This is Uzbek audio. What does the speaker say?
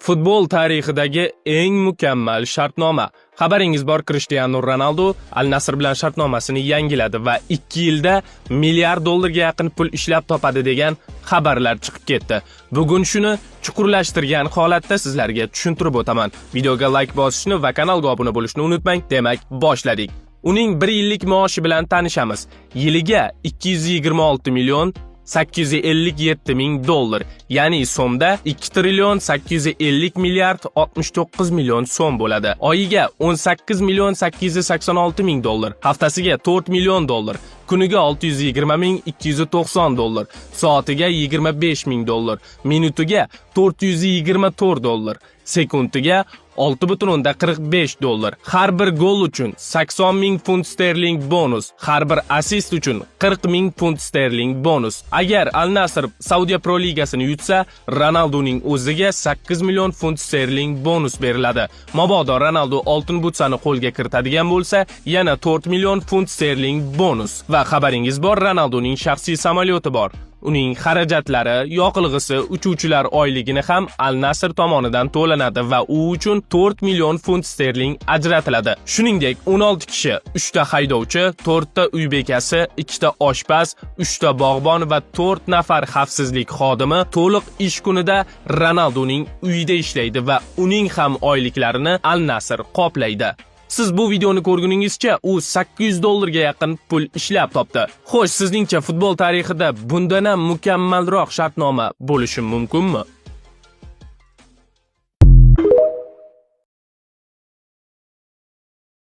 Futbol tarixidagi eng mukammal shartnoma. Xabaringiz bor, Cristiano Ronaldo Al Nassr bilan shartnomasini yangiladi va 2 yilda milliard dollarga yaqin pul ishlab topadi degan xabarlar chiqib ketdi. Bugun shuni chuqurlashtirgan holatda sizlarga tushuntirib o'taman. Videoga like bosishni va kanalga obuna bo'lishni unutmang. Demak, boshladik. Uning 1 yillik maoshi bilan tanishamiz. Yiliga 226 million 857 ming dollar, ya'ni so'mda 2 trillion 850 milliard 69 million so'm bo'ladi. Oyiga 18 million 886 ming dollar, haftasiga 4 million dollar, kuniga 620 ming 290 dollar, soatiga 25 ming dollar, minutiga 424 dollar, sekundiga 6,45 dollar. Har bir gol uchun 80 ming funt sterling bonus, har bir assist uchun 40 ming funt sterling bonus. Agar Al Nassr Saudiya Pro Ligasini yutsa, Ronaldoning o'ziga 8 million funt sterling bonus beriladi. Mabodo Ronaldo oltin butsani qo'lga kiritadigan bo'lsa, yana 4 million funt sterling bonus. Va xabaringiz bor, Ronaldoning shaxsiy samolyoti bor. Uning xarajatlari, yoqilg'isi, uchuvchilar oyligini ham Al Nassr tomonidan to'lanadi va u uchun 4 million funt sterling ajratiladi. Shuningdek, 16 kishi, 3 ta haydovchi, 4 ta uy bekasi, 2 ta oshpaz, 3 ta bog'bon va 4 nafar xavfsizlik xodimi to'liq ish kunida Ronaldoning uyida ishlaydi va uning ham oyliklarini Al Nassr qoplaydi. Siz bu videoni ko'rguningizcha u 800 dollarga yaqin pul ishlab topdi. Xo'sh, sizningcha futbol tarixida bundan ham mukammalroq shartnoma bo'lishi mumkinmi?